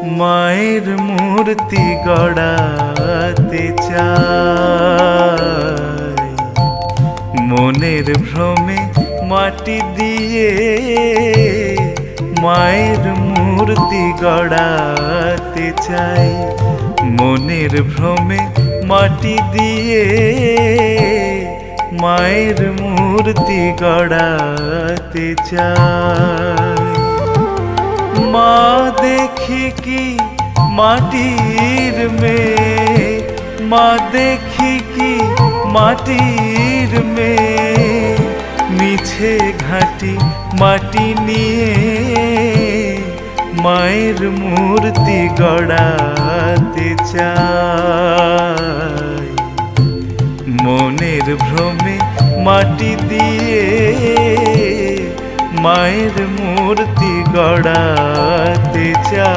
মায়ের মূর্তি গড়াতে চাই, মনের ভ্রমে মাটি দিয়ে মায়ের মূর্তি গড়াতে চাই, মনের ভ্রমে মাটি দিয়ে মায়ের মূর্তি গড়াতে চাই। মা দেখি কি মাটির মেয়ে, মা দেখি কি মাটির মেয়ে, মিছে ঘাটি মাটি নিয়ে মায়ের মূর্তি গড়াতে চাই, মনের ভ্রমে মাটি দিয়ে মায়ের মূর্তি গড়াতে চাই।